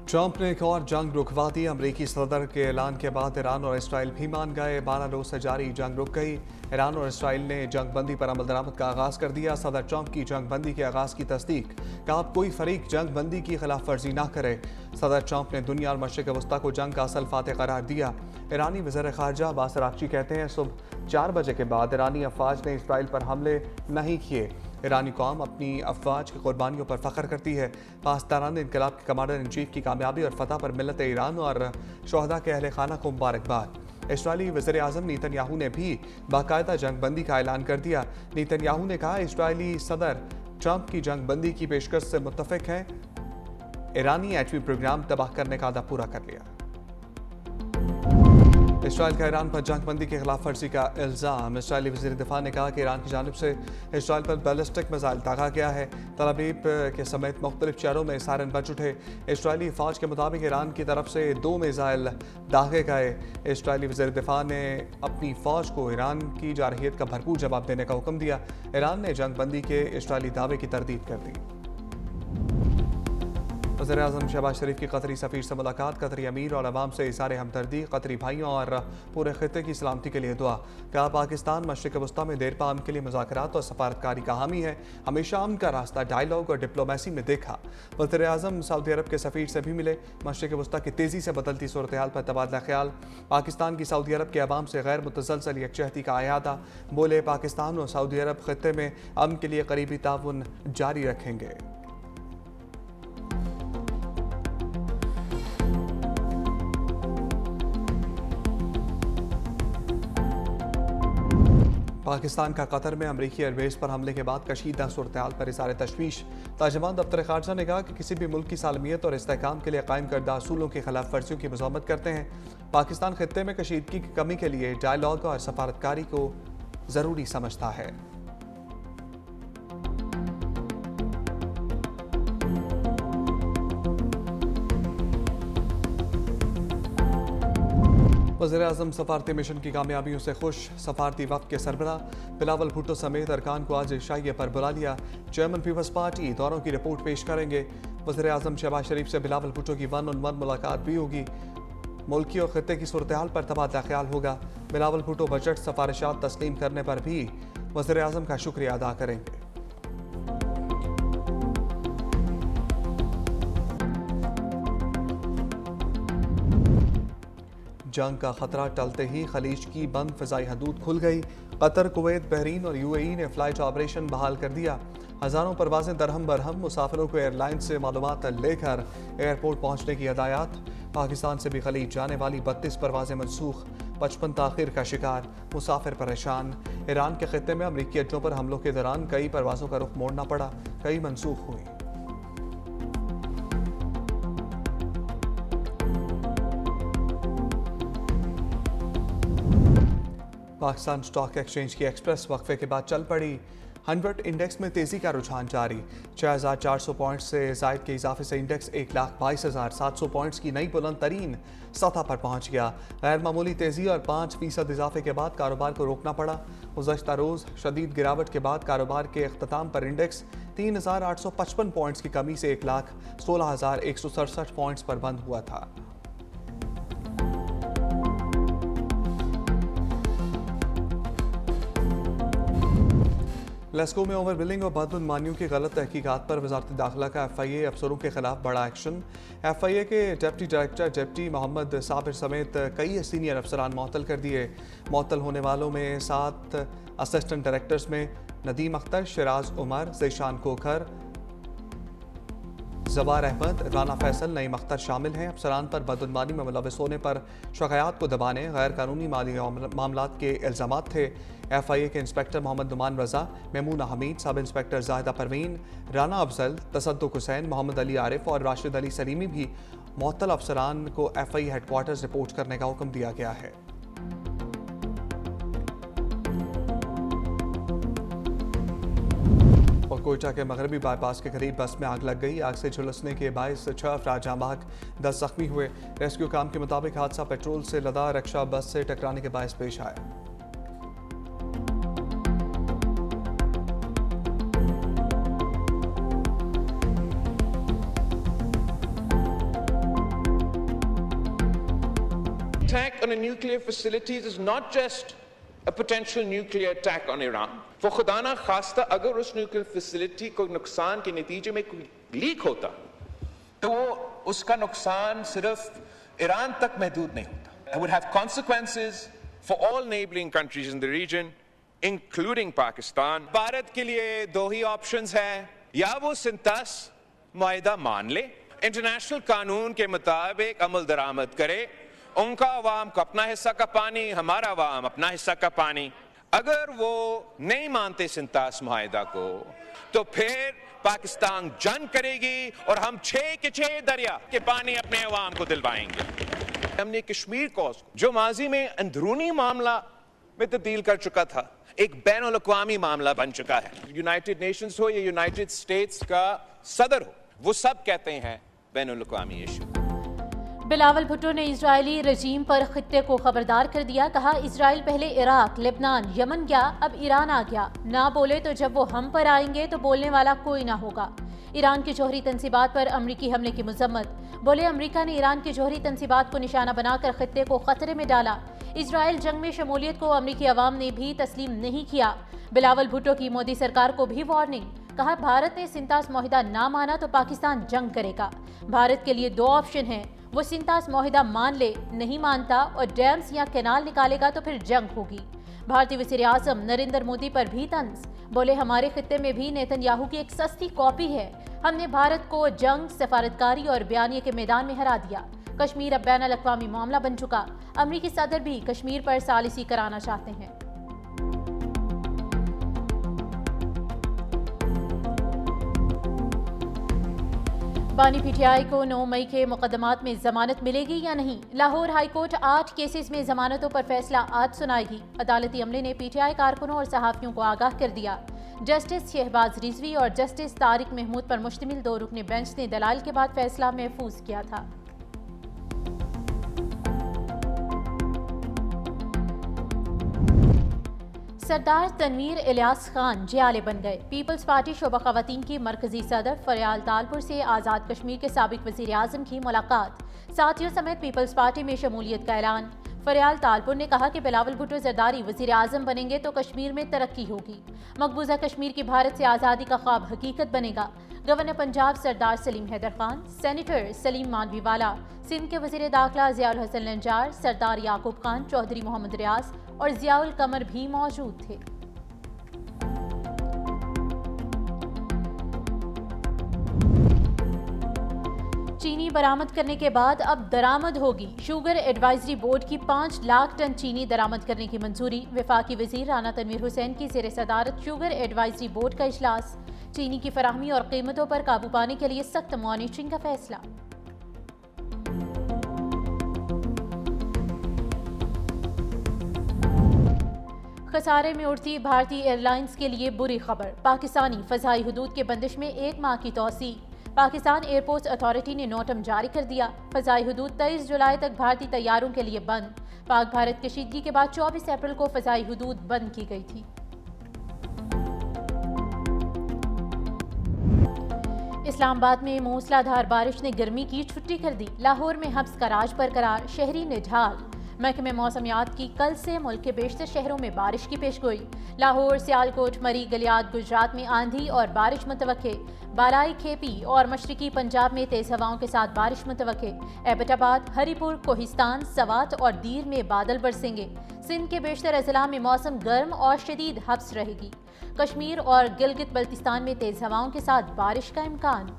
Trump ने एक और जंग रुकवा दी। अमरीकी सदर के ऐलान के बाद ईरान और इसराइल भी मान गए। 12 रोज से जारी जंग रुक गई। ईरान और इसराइल ने जंग बंदी पर अमल दरामद का आगाज कर दिया। सदर ट्रंप की जंग बंदी के आगाज की तस्दीक। कहा अब कोई फरीक जंग बंदी की खिलाफ वर्जी ना करे। सदर ट्रंप ने दुनिया और मशरिक वस्ता को जंग का असल फातह करार दिया। ईरानी वज़ीर ख़ारजा अब्बास अराग़ची कहते हैं सुबह 4 बजे के बाद ईरानी अफवाज ने इसराइल पर हमले नहीं किए। ईरानी कौम अपनी अफवाज की कुर्बानियों पर फ़ख्र करती है। पासदारान इनकलाब के कमांडर इन चीफ की कामयाबी और फतह पर मिलत ईरान और शोहदा के अहले खाना को मुबारकबाद। इसराइली वज़ीर आज़म नेतन्याहू ने भी बाकायदा जंग बंदी का ऐलान कर दिया। नेतन्याहू ने कहा इसराइली सदर ट्रंप की जंग बंदी की पेशकश से मुत्तफ़िक हैं। ईरानी एटमी प्रोग्राम तबाह करने का अदा पूरा कर लिया। इसराइल का ईरान पर जंग बंदी के खिलाफ वर्जी का इल्ज़ाम। इसराइली वज़ीर दिफा ने कहा कि ईरान की जानिब से इसराइल पर बैलिस्टिक मिसाइल दागा गया है। तल अवीव के समेत मुख्तलिफ शहरों में सायरन बज उठे। इसराइली फ़ौज के मुताबिक ईरान की तरफ से 2 मिसाइल दागे गए। इसराइली वज़ीर दिफा ने अपनी फ़ौज को ईरान की जारहियत का भरपूर जवाब देने का हुक्म दिया। ईरान ने जंग बंदी के इसराइली दावे की तरदीद कर दी। वज़ीर आज़म शहबाज शरीफ की कतरी सफ़ीर से मुलाकात। कतरी अमीर और अवाम से इज़हार हमदर्दी। कतरी भाइयों और पूरे खित्ते की सलामती के लिए दुआ। कहा पाकिस्तान मशरिक़ वस्ता में देर पा अमन के लिए मुज़ाकरात और सफारतकारी का हामी है। हमेशा अमन का रास्ता डायलॉग और डिप्लोमेसी में देखा। वज़ीर आज़म सऊदी अरब के सफ़ीर से भी मिले। मशरिक़ वस्ता की तेज़ी से बदलती सूरत हाल पर तबादला ख्याल। पाकिस्तान की सऊदी अरब के अवाम से गैर मुतसलसल यकजहती का अयादा। बोले पाकिस्तान और सऊदी अरब खित्ते में अमन के लिए करीबी ताउन जारी रखेंगे। पाकिस्तान का कतर में अमरीकी एयरबेस पर हमले के बाद कशीदा सूरत-ए-हाल पर इज़हार तशवीश। तर्जुमान दफ्तर ख़ारजा ने कहा कि किसी भी मुल्क की सालमियत और इस्तेहकाम के लिए कायम करदा असूलों की खिलाफ वर्जियों की मज़म्मत करते हैं। पाकिस्तान खित्ते में कशीदगी की कमी के लिए डायलॉग और सफारतकारी को ज़रूरी समझता है। वज़ीर आज़म सफारती मिशन की कामयाबियों से खुश। सफारती वफ़द के सरबराह बिलावल भुट्टो समेत अरकान को आज शाइये पर बुला लिया। चेयरमैन पीपल्स पार्टी दौरों की रिपोर्ट पेश करेंगे। वज़ीर आज़म शहबाज शरीफ से बिलावल भुट्टो की 1-on-1 मुलाकात भी होगी। मुल्की और खित्ते की सूरत हाल पर तबादला ख्याल होगा। बिलावल भुट्टो बजट सिफारिशात तस्लीम करने पर भी वज़ीर आज़म का शुक्रिया अदा करेंगे। जंग का खतरा टलते ही खलीज की बंद फ़िज़ाई हदूद खुल गई। कतर, कुवैत, बहरीन और UAE ने फ़्लाइट ऑपरेशन बहाल कर दिया। हज़ारों परवाज़ें दरहम बरहम। मुसाफिरों को एयरलाइन से मालूमात लेकर एयरपोर्ट पहुँचने की हदायत। पाकिस्तान से भी खलीज जाने वाली 32 परवाज़ें मनसूख। 55 ताख़ीर का शिकार। मुसाफिर परेशान। ईरान के खित्ते में अमरीकी अड्डों पर हमलों के दौरान कई परवाज़ों का रुख मोड़ना पड़ा। कई मनसूख हुई। पाकिस्तान स्टॉक एक्सचेंज की एक्सप्रेस वक्फे के बाद चल पड़ी। 100 इंडेक्स में तेज़ी का रुझान जारी। 6400 पॉइंट्स से जायद के इजाफे से इंडेक्स 1,22,700 पॉइंट्स की नई बुलंद तरीन सतह पर पहुंच गया। गैर मामूली तेज़ी और 5% इजाफे के बाद कारोबार को रोकना पड़ा। गुज़श्ता रोज़ शदीद गिरावट के बाद कारोबार के अख्ताम पर इंडेक्स 3,855 पॉइंट्स की कमी से 1,16,167 पॉइंट्स पर बंद हुआ था। ग्लासगो में ओवर बिलिंग और बदगुमानियों की गलत तहकीकात पर वजारत दाखिला का FIA अफसरों के खिलाफ बड़ा एक्शन। FIA के deputy director deputy Mohammad Sabir समेत कई सीनियर अफसरान मुअत्तल कर दिए। मुअत्तल होने वालों में 7 असिस्टेंट डायरेक्टर्स में नदीम अख्तर, शिराज उमर, ज़ीशान कोखर, ज़वार अहमद, राना फैसल, नईम अख्तर शामिल हैं। अफसरान पर बदगुमानी में मुलविस होने पर शिकायत को दबाने, गैर कानूनी माली मामलात के इल्ज़ामात थे। FIA के इंस्पेक्टर मोहम्मद नुमान रज़ा, मेमूना हमीद, सब इंस्पेक्टर जाहिदा परवीन, राना अफजल, तसद्दुक हुसैन, मोहम्मद अली आरिफ और राशिद अली सलीमी भी मुअत्तल अफसरान को FIA हेडक्वार्टर्स रिपोर्ट करने का हुक्म दिया गया है। और कोयटा के मगरबी बाईपास के करीब बस में आग लग गई। आग से झुलसने के बायस 6 अफराद जाँ बहक, 10 जख्मी हुए। रेस्क्यू काम के मुताबिक हादसा पेट्रोल से लदा रक्षा बस से टकराने के बायस पेश आया। attack on a nuclear facilities is not just a potential nuclear attack on Iran. For खुदा ना खास्ता अगर उस nuclear facility को नुकसान के नतीजे में कोई लीक होता तो वो उसका नुकसान सिर्फ ईरान तक महदूद नहीं होता. It would have consequences for all neighboring countries in the region, including Pakistan. Bharat के लिए दो ही ऑप्शंस हैं, या वो सिंतास मुआहिदा मान ले, इंटरनेशनल कानून के मुताबिक अमल दरामद करे, उनका अवाम को अपना हिस्सा का पानी, हमारा अवाम अपना हिस्सा का पानी. अगर वो नहीं मानते सिंतास मुआहिदा को तो फिर पाकिस्तान जंग करेगी और हम 6 के 6 दरिया के पानी अपने अवाम को दिलवाएंगे. हमने कश्मीर को जो माजी में अंदरूनी मामला में तब्दील कर चुका था, एक बैनुल अक़वामी मामला बन चुका है. यूनाइटेड नेशंस हो या यूनाइटेड स्टेट्स का सदर हो, वो सब कहते हैं बैनुल अक़वामी इशू. बिलावल भुट्टो ने इजरायली रजीम पर खित्ते को खबरदार कर दिया. कहा, इजराइल पहले इराक, लेबनान, यमन गया, अब ईरान आ गया. ना बोले तो जब वो हम पर आएंगे तो बोलने वाला कोई ना होगा. ईरान की जौहरी तंसीबात पर अमरीकी हमले की मजम्मत. बोले, अमरीका ने ईरान की जौहरी तंसीबात को निशाना बनाकर खित्ते को खतरे में डाला. इजराइल जंग में शमूलियत को अमरीकी अवाम ने भी तस्लीम नहीं किया. बिलावल भुट्टो की मोदी सरकार को भी वार्निंग. कहा, भारत ने सिंतास मुआहिदा ना माना तो पाकिस्तान जंग करेगा. भारत के लिए 2 ऑप्शन हैं, वो सिंतास मुआहिदा मान ले, नहीं मानता और डैम्स या कैनाल निकालेगा तो फिर जंग होगी. भारतीय वज़ीर आज़म नरेंद्र मोदी पर भी तंज. बोले, हमारे खित्ते में भी नेतन्याहू की एक सस्ती कॉपी है. हमने भारत को जंग, सफारतकारी और बयानिए के मैदान में हरा दिया. कश्मीर अब बैनुल अक़वामी मामला बन चुका. अमरीकी सदर भी कश्मीर पर सालिसी कराना चाहते हैं. बानी पीटीआई को 9 मई के मुकदमात में जमानत मिलेगी या नहीं. लाहौर हाई कोर्ट 8 केसेस में जमानतों पर फैसला आज सुनाएगी. अदालती अमले ने पीटीआई कारकुनों और सहाफ़ियों को आगाह कर दिया. जस्टिस शहबाज रिजवी और जस्टिस तारिक महमूद पर मुश्तमिल 2 रुकनी बेंच ने दलाइल के बाद फैसला महफूज किया था. सरदार तनवीर इलियास खान जियाले बन गए. पीपल्स पार्टी शोबा ख़वातीन की मरकजी सदर फरियाल तालपुर से आज़ाद कश्मीर के साबिक वज़ीर आज़म की मुलाकात. साथियों समेत पीपल्स पार्टी में शमूलियत का ऐलान. फरियाल तालपुर ने कहा कि बिलावल भुट्टो जरदारी वज़ीर आज़म बनेंगे तो कश्मीर में तरक्की होगी. मकबूजा कश्मीर की भारत से आज़ादी का ख्वाब हकीकत बनेगा. गवर्नर पंजाब सरदार सलीम हैदर खान, सेनेटर सलीम मानवीवाला, सिंध के वज़ीर दाखिला ज़ियाउल हसन लंजार, सरदार याकूब खान, चौधरी मोहम्मद रियाज और ज़ियाउल कमर भी मौजूद थे. चीनी बरामद करने के बाद अब दरामद होगी. शुगर एडवाइजरी बोर्ड की 5 लाख टन चीनी दरामद करने की मंजूरी. वफाकी वज़ीर राना तनवीर हुसैन की ज़ेर सदारत शुगर एडवाइजरी बोर्ड का इजलास. चीनी की फराहमी और कीमतों पर काबू पाने के लिए सख्त मॉनिटरिंग का फैसला. खसारे में उड़ती भारतीय एयरलाइंस के लिए बुरी खबर. पाकिस्तानी फ़ज़ाई हुदूद के बंदिश में 1 माह की तौसी. पाकिस्तान एयरपोर्ट्स अथॉरिटी ने नोटम जारी कर दिया. फ़ज़ाई हुदूद 23 जुलाई तक भारतीय तैयारों के लिए बंद. पाक भारत कशीदगी के बाद 24 अप्रैल को फ़ज़ाई हुदूद बंद की गई थी. इस्लामाबाद में मूसलाधार बारिश ने गर्मी की छुट्टी कर दी. लाहौर में हब्स का राज बरकरार, शहरी निढाल. महकमे मौसमियात की कल से मुल्क के बेशतर शहरों में बारिश की पेशगोई. लाहौर, सियालकोट, मरी, गलियात, गुजरात में आंधी और बारिश मुतवक्के. बालाई, खेपी और मशरकी पंजाब में तेज हवाओं के साथ बारिश मुतवक्के. एबटाबाद, हरीपुर, कोहिस्तान, सवात और दीर में बादल बरसेंगे. सिंध के बेशतर अजला में मौसम गर्म और शदीद हब्स रहेगी. कश्मीर और गिलगित बल्तिस्तान में तेज हवाओं के साथ बारिश का इम्कान.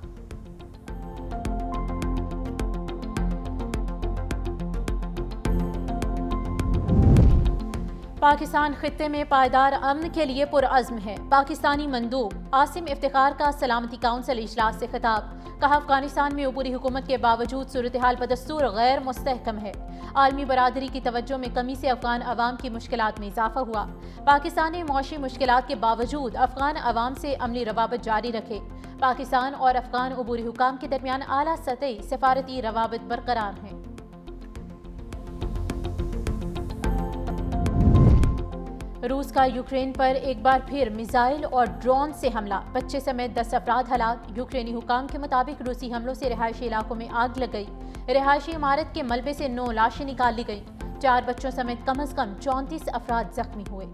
पाकिस्तान खित्ते में पायदार अमन के लिए पुरअज़्म है. पाकिस्तानी मंदूब आसिम इफ्तिखार का सलामती काउंसिल इजलास से खिताब. कहा, अफगानिस्तान में ऊपरी हुकूमत के बावजूद सूरत हाल बदस्तूर गैर मुस्तहकम है. आलमी बरादरी की तवज्जो में कमी से अफगान अवाम की मुश्किलात में इजाफा हुआ. पाकिस्तान ने मौशी मुश्किलात के बावजूद अफगान अवाम से अमली रवाबत जारी रखे. पाकिस्तान और अफगान अबूरी हुकाम के दरमियान आला सतही सफारती रवाबत बरकरार हैं. रूस का यूक्रेन पर एक बार फिर मिसाइल और ड्रोन से हमला. बच्चे समेत 10 अफराद हलाक. यूक्रेनी हुकाम के मुताबिक रूसी हमलों से रिहायशी इलाकों में आग लग गई. रिहायशी इमारत के मलबे से 9 लाशें निकाल ली गई. 4 बच्चों समेत कम से कम 34 अफराद जख्मी हुए।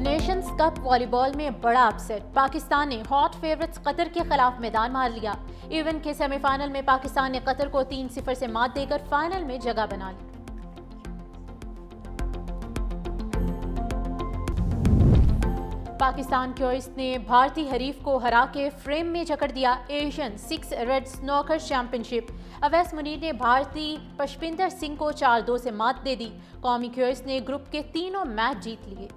नेशंस कप वॉलीबॉल में बड़ा अपसेट, पाकिस्तान ने हॉट फेवरेट्स कतर के खिलाफ मैदान मार लिया। इवेंट के सेमीफाइनल में पाकिस्तान ने कतर को 3-0 से मात देकर फाइनल में जगह बना ली। पाकिस्तान क्यूर्स ने भारतीय हरीफ को हरा के फ्रेम में जकड़ दिया Asian 6 red snooker championship. Awais Munir ने भारतीय पशपिंदर सिंह को 4-2 से मात दे दी। कौमी क्यूर्स ने ग्रुप के तीनों मैच जीत लिए।